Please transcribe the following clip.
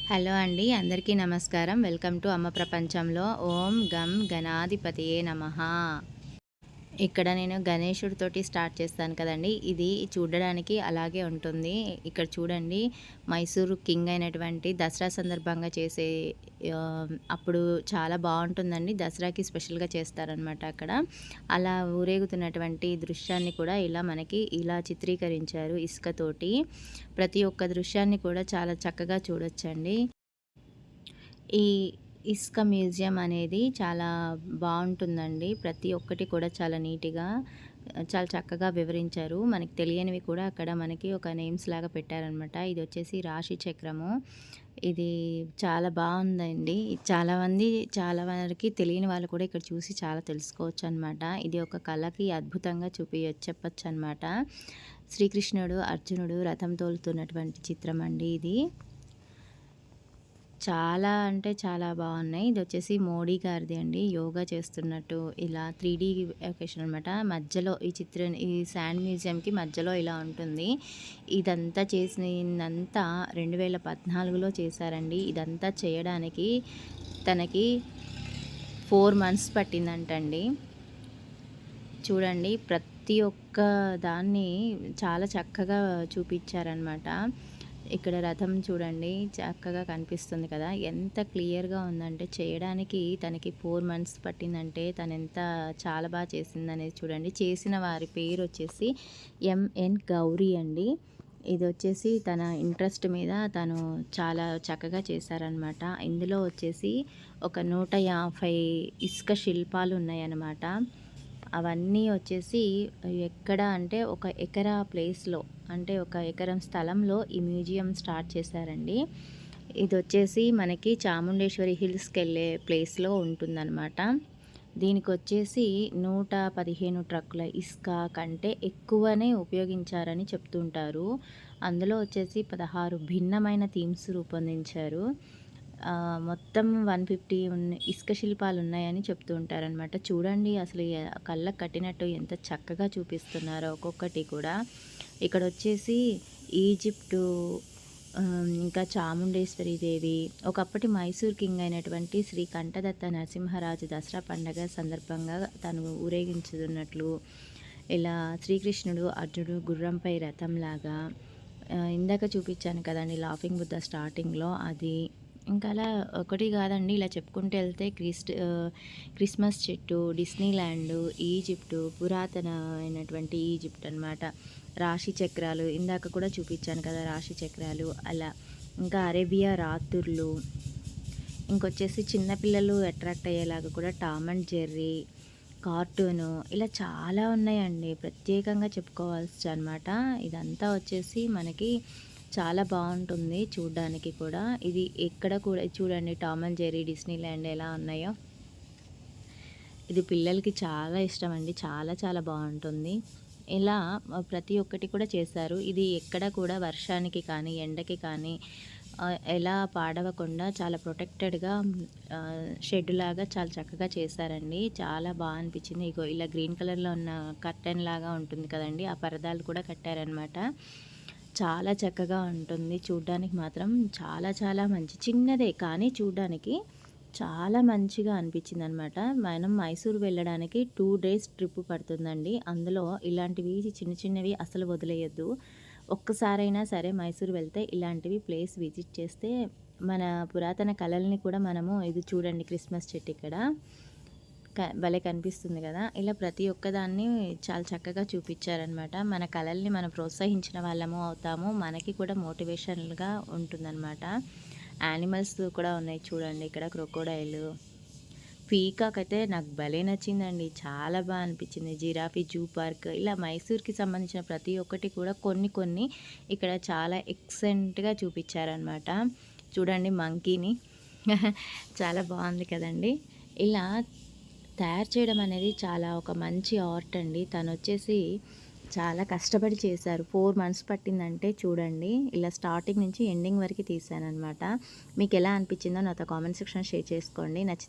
Hello అండి, అందరికీ నమస్కారం. వెల్కమ్ టు అమ్మ ప్రపంచంలో. ఓం గం గణాధిపతియే నమః. ఇక్కడ నేను గణేశుడితోటి స్టార్ట్ చేస్తాను కదండి. ఇది చూడడానికి అలాగే ఉంటుంది. ఇక్కడ చూడండి, మైసూరు కింగ్ అయినటువంటి దసరా సందర్భంగా చేసే అప్పుడు చాలా బాగుంటుందండి. దసరాకి స్పెషల్గా చేస్తారనమాట అక్కడ. అలా ఊరేగుతున్నటువంటి దృశ్యాన్ని కూడా ఇలా మనకి ఇలా చిత్రీకరించారు ఇసుకతోటి. ప్రతి ఒక్క దృశ్యాన్ని కూడా చాలా చక్కగా చూడొచ్చండి. ఈ ఇసుక మ్యూజియం అనేది చాలా బావుంటుందండి. ప్రతి ఒక్కటి కూడా చాలా నీట్‌గా, చాలా చక్కగా వివరించారు. మనకి తెలియనివి కూడా అక్కడ మనకి ఒక నేమ్స్ లాగా పెట్టారనమాట. ఇదొచ్చేసి రాశి చక్రము. ఇది చాలా బావుందండి. చాలా వరకి తెలియని వాళ్ళు కూడా ఇక్కడ చూసి చాలా తెలుసుకోవచ్చనమాట. ఇది ఒక కళకి అద్భుతంగా చెప్పొచ్చనమాట. శ్రీకృష్ణుడు, అర్జునుడు రథం తోలుతున్నటువంటి చిత్రం అండి ఇది. చాలా అంటే చాలా బాగున్నాయి. ఇదొచ్చేసి మోడీ గారిది అండి. యోగా చేస్తున్నట్టు ఇలా 3D ఎఫెక్షన్ అనమాట. మధ్యలో ఈ శాండ్ మ్యూజియంకి మధ్యలో ఇలా ఉంటుంది. ఇదంతా చేసిందంతా 2014లో చేశారండి. ఇదంతా చేయడానికి తనకి 4 మంత్స్ పట్టిందంటండి. చూడండి, ప్రతి ఒక్క దాన్ని చాలా చక్కగా చూపించారనమాట. ఇక్కడ రథం చూడండి, చక్కగా కనిపిస్తుంది కదా. ఎంత క్లియర్‌గా ఉందంటే చేయడానికి తనకి 4 మంత్స్ పట్టిందంటే తనెంత చాలా బాగా చేసిందనేది చూడండి. చేసిన వారి పేరు వచ్చేసి ఎంఎన్ గౌరీ అండి. ఇదొచ్చేసి తన ఇంట్రెస్ట్ మీద తను చాలా చక్కగా చేశారనమాట. ఇందులో వచ్చేసి ఒక 150 ఇసుక శిల్పాలు ఉన్నాయన్నమాట. అవన్నీ వచ్చేసి ఎక్కడ అంటే ఒక ఎకరా ప్లేస్‌లో, అంటే ఒక ఎకరం స్థలంలో ఈ మ్యూజియం స్టార్ట్ చేశారండి. ఇదొచ్చేసి మనకి చాముండేశ్వరి హిల్స్‌కెళ్ళే ప్లేస్‌లో ఉంటుందన్నమాట. దీనికొచ్చేసి 115 ట్రక్కుల ఇసుక కంటే ఎక్కువనే ఉపయోగించారని చెప్తుంటారు. అందులో వచ్చేసి 16 భిన్నమైన థీమ్స్ రూపొందించారు. మొత్తం 150 ఇసుక శిల్పాలు ఉన్నాయని చెప్తూ ఉంటారనమాట. చూడండి, అసలు కళ్ళకు కట్టినట్టు ఎంత చక్కగా చూపిస్తున్నారో ఒక్కొక్కటి కూడా. ఇక్కడ వచ్చేసి ఈజిప్టు, ఇంకా చాముండేశ్వరి దేవి, ఒకప్పటి మైసూర్ కింగ్ అయినటువంటి శ్రీ కంఠదత్త నరసింహరాజు దసరా పండగ సందర్భంగా తను ఊరేగించుతున్నట్లు, ఇలా శ్రీకృష్ణుడు అర్జునుడు గుర్రంపై రథంలాగా, ఇందాక చూపించాను కదండి లాఫింగ్ బుద్ధ స్టార్టింగ్లో అది. ఇంకా అలా ఒకటి కాదండి, ఇలా చెప్పుకుంటూ వెళ్తే క్రిస్మస్ చెట్టు, డిస్నీ ల్యాండు, ఈజిప్టు, పురాతనమైనటువంటి ఈజిప్ట్ అనమాట. రాశి చక్రాలు ఇందాక కూడా చూపించాను కదా, రాశి చక్రాలు అలా. ఇంకా అరేబియా రాత్రులు, ఇంకొచ్చేసి చిన్నపిల్లలు అట్రాక్ట్ అయ్యేలాగా కూడా టామ్ అండ్ జెర్రీ కార్టూను, ఇలా చాలా ఉన్నాయండి. ప్రత్యేకంగా చెప్పుకోవాల్సి అనమాట. ఇదంతా వచ్చేసి మనకి చాలా బాగుంటుంది చూడ్డానికి కూడా. ఇది ఎక్కడ కూడా చూడండి, Tom and Jerry, Disney land ఎలా ఉన్నాయో. ఇది పిల్లలకి చాలా ఇష్టం అండి. చాలా చాలా బాగుంటుంది. ఇలా ప్రతి ఒక్కటి కూడా చేశారు. ఇది ఎక్కడ కూడా వర్షానికి కానీ ఎండకి కానీ ఎలా పాడవకుండా చాలా ప్రొటెక్టెడ్గా షెడ్ లాగా చాలా చక్కగా చేశారండి. చాలా బాగా అనిపించింది. ఇగో ఇలా గ్రీన్ కలర్లో ఉన్న కర్టెన్ లాగా ఉంటుంది కదండి, ఆ పరదాలు కూడా కట్టారనమాట. చాలా చక్కగా ఉంటుంది చూడ్డానికి మాత్రం. చాలా చాలా మంచి, చిన్నదే కానీ చూడ్డానికి చాలా మంచిగా అనిపించింది అనమాట. మనం మైసూరు వెళ్ళడానికి 2 డేస్ ట్రిప్ పడుతుందండి. అందులో ఇలాంటివి చిన్న చిన్నవి అసలు వదిలేయద్దు. ఒక్కసారైనా సరే మైసూరు వెళ్తే ఇలాంటివి ప్లేస్ విజిట్ చేస్తే మన పురాతన కళల్ని కూడా మనము, ఇది చూడండి క్రిస్మస్ చెట్టు ఇక్కడ భలే కనిపిస్తుంది కదా. ఇలా ప్రతి ఒక్కదాన్ని చాలా చక్కగా చూపించారనమాట. మన కళల్ని మనం ప్రోత్సహించిన వాళ్ళము అవుతాము, మనకి కూడా మోటివేషనల్గా ఉంటుందన్నమాట. యానిమల్స్ కూడా ఉన్నాయి చూడండి, ఇక్కడ క్రొకోడైల్, పీకాక్ అయితే నాకు భలే నచ్చిందండి, చాలా బాగా అనిపించింది. జిరాఫీ జూ పార్క్, ఇలా మైసూర్కి సంబంధించిన ప్రతి ఒక్కటి కూడా కొన్ని ఇక్కడ చాలా ఎక్సలెంట్గా చూపించారనమాట. చూడండి మంకీని చాలా బాగుంది కదండి. ఇలా తయారు చేయడం అనేది చాలా ఒక మంచి ఆర్ట్ అండి. తను వచ్చేసి చాలా కష్టపడి చేశారు. 4 మంత్స్ పట్టిందంటే చూడండి. ఇలా స్టార్టింగ్ నుంచి ఎండింగ్ వరకు తీశానమాట. మీకు ఎలా అనిపించిందో నాతో కామెంట్ సెక్షన్ షేర్ చేసుకోండి.